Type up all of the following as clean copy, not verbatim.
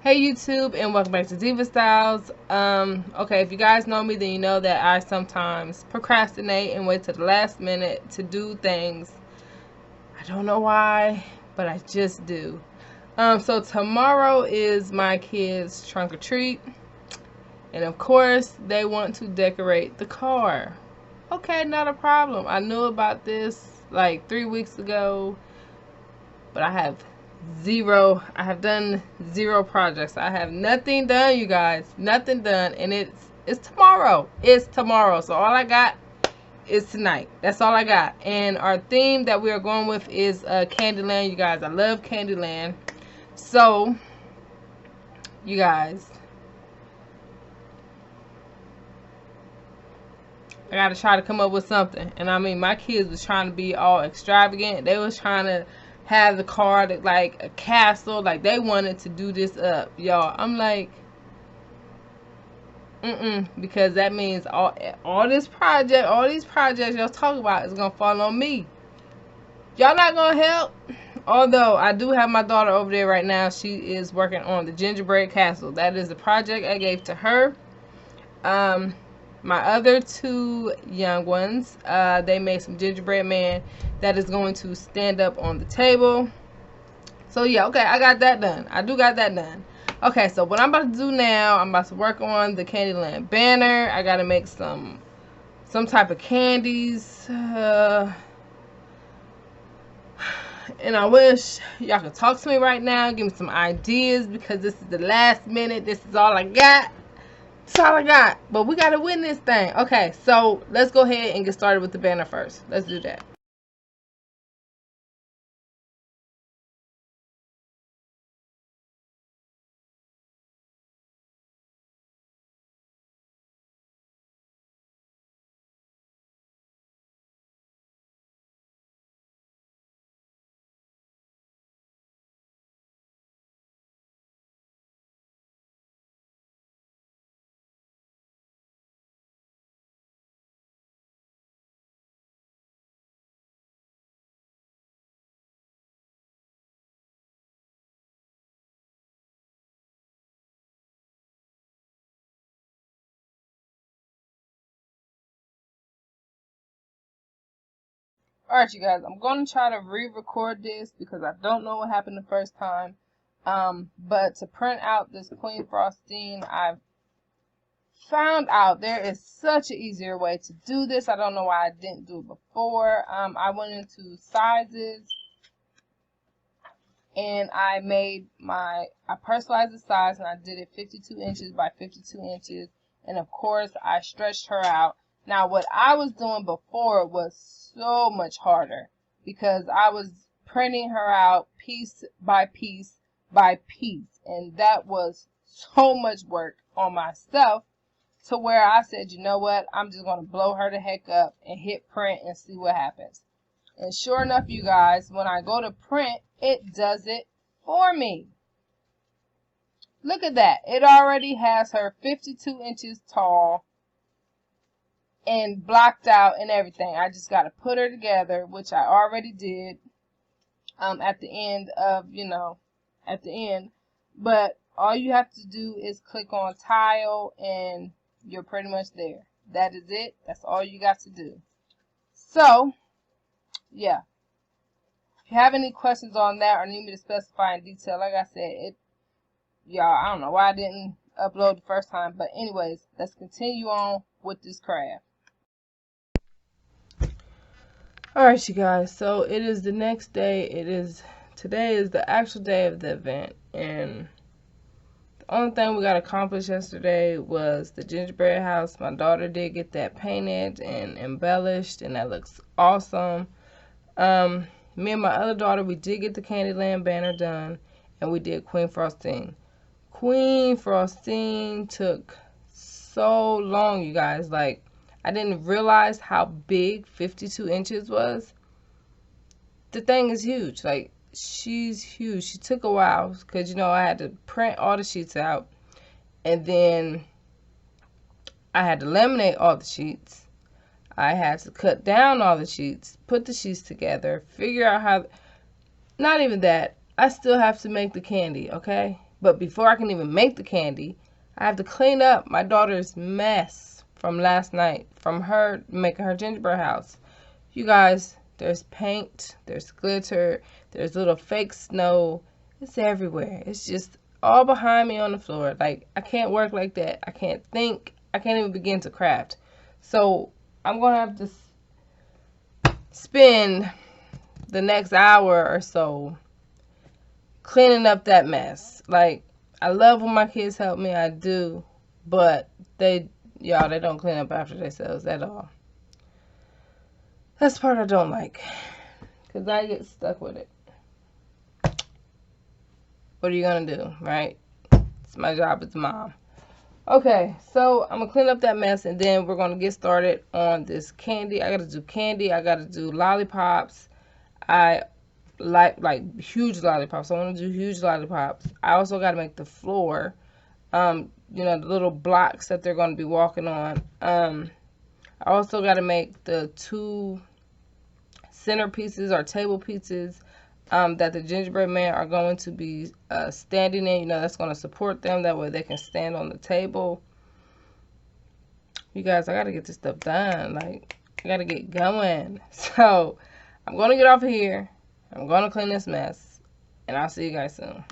Hey YouTube, and welcome back to Diva Styles. Okay, if you guys know me, then you know that I sometimes procrastinate and wait till the last minute to do things. I don't know why, but I just do. So tomorrow is my kids' trunk or treat, and of course they want to decorate the car. Okay, not a problem. I knew about this like 3 weeks ago, but I have done zero projects. I have nothing done, you guys. Nothing done. And it's tomorrow. It's tomorrow. So all I got is tonight. That's all I got. And our theme that we are going with is CandyLand, you guys. I love CandyLand. So, you guys, I gotta try to come up with something. And I mean, my kids was trying to be all extravagant. They was trying to have the car that like a castle. Like they wanted to do this up, y'all. I'm like, because that means all these projects y'all talk about is gonna fall on me. Y'all not gonna help. Although I do have my daughter over there right now. She is working on the gingerbread castle. That is the project I gave to her. My other two young ones, they made some gingerbread man that is going to stand up on the table. So yeah, okay, I got that done. I do got that done. Okay, so what I'm about to do now, I'm about to work on the CandyLand banner. I gotta make some type of candies. And I wish y'all could talk to me right now, give me some ideas, because this is the last minute. This is all I got. That's all I got. But we gotta win this thing. Okay, so let's go ahead and get started with the banner first. Let's do that. Alright, you guys, I'm going to try to re-record this because I don't know what happened the first time. But to print out this Queen Frostine, I've found out there is such an easier way to do this. I don't know why I didn't do it before. I went into sizes and I personalized the size, and I did it 52 inches by 52 inches. And of course, I stretched her out. Now, what I was doing before was so much harder because I was printing her out piece by piece by piece. And that was so much work on myself to where I said, you know what? I'm just going to blow her the heck up and hit print and see what happens. And sure enough, you guys, when I go to print, it does it for me. Look at that. It already has her 52 inches tall and blocked out and everything. I just got to put her together, which I already did at the end of, at the end. But all you have to do is click on tile and you're pretty much there. That is it. That's all you got to do. So, yeah. If you have any questions on that or need me to specify in detail, like I said, y'all, I don't know why I didn't upload the first time. But anyways, let's continue on with this craft. Alright, you guys, so it is the next day. Today is the actual day of the event, and the only thing we got accomplished yesterday was the gingerbread house. My daughter did get that painted and embellished, and that looks awesome. Me and my other daughter, we did get the CandyLand banner done, and we did Queen Frostine. Queen Frostine took so long, you guys. Like, I didn't realize how big 52 inches was. The thing is huge. Like, she's huge. She took a while because, I had to print all the sheets out. And then I had to laminate all the sheets. I had to cut down all the sheets, put the sheets together, figure out how... Not even that. I still have to make the candy, okay? But before I can even make the candy, I have to clean up my daughter's mess from last night, from her making her gingerbread house. You guys, there's paint, there's glitter, there's little fake snow. It's everywhere. It's just all behind me on the floor. Like, I can't work like that. I can't think. I can't even begin to craft. So I'm going to have to spend the next hour or so cleaning up that mess. Like, I love when my kids help me. I do. But they don't clean up after themselves at all. That's the part I don't like, because I get stuck with it. What are you going to do, right? It's my job as a mom. Okay, so I'm going to clean up that mess, and then we're going to get started on this candy. I got to do candy. I got to do lollipops. I like huge lollipops. I want to do huge lollipops. I also got to make the floor, the little blocks that they're going to be walking on. I also got to make the 2 centerpieces or table pieces that the gingerbread men are going to be standing in. That's going to support them. That way they can stand on the table. You guys, I got to get this stuff done. Like, I got to get going. So, I'm going to get off of here. I'm going to clean this mess. And I'll see you guys soon.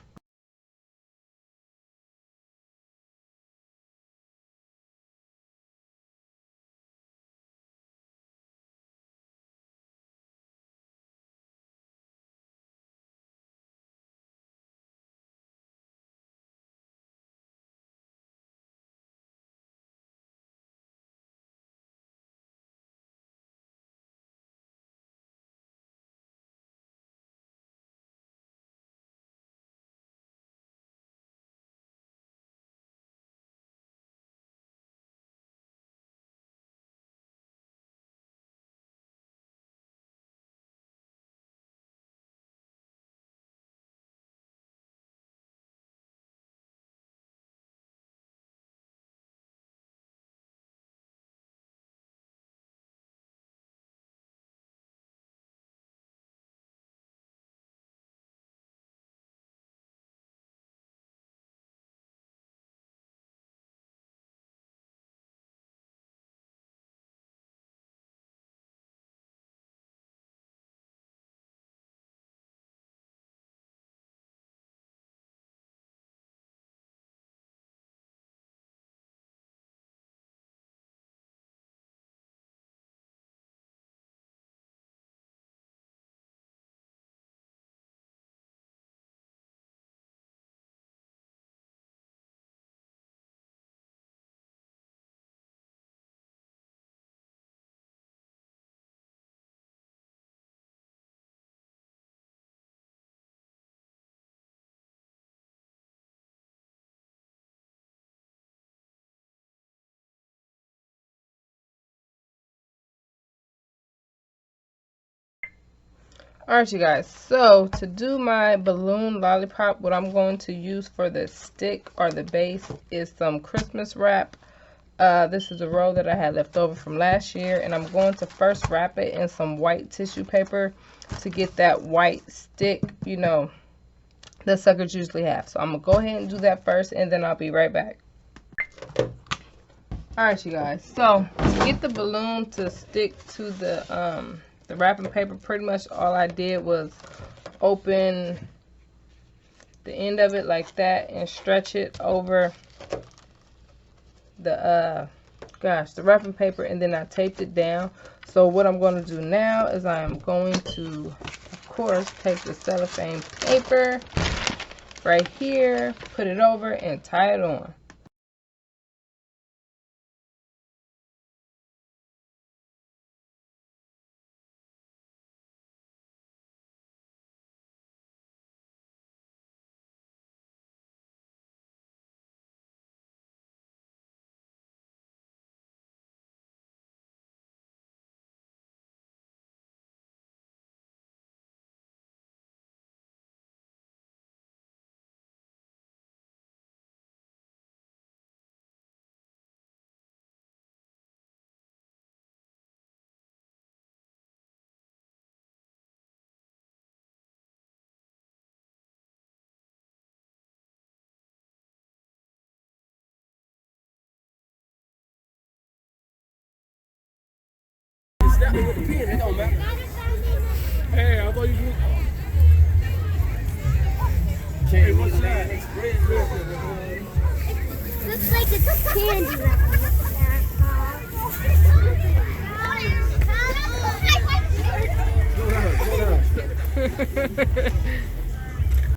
Alright, you guys, so to do my balloon lollipop, what I'm going to use for the stick or the base is some Christmas wrap. This is a roll that I had left over from last year, and I'm going to first wrap it in some white tissue paper to get that white stick, that suckers usually have. So I'm going to go ahead and do that first, and then I'll be right back. Alright, you guys, so to get the balloon to stick to the wrapping paper, pretty much all I did was open the end of it like that and stretch it over the the wrapping paper, and then I taped it down. So what I'm going to do now is I am going to, of course, take the cellophane paper right here, put it over, and tie it on. It don't matter. Hey, I thought you did. Hey, what's that? Looks like it's candy wrapping. Go down.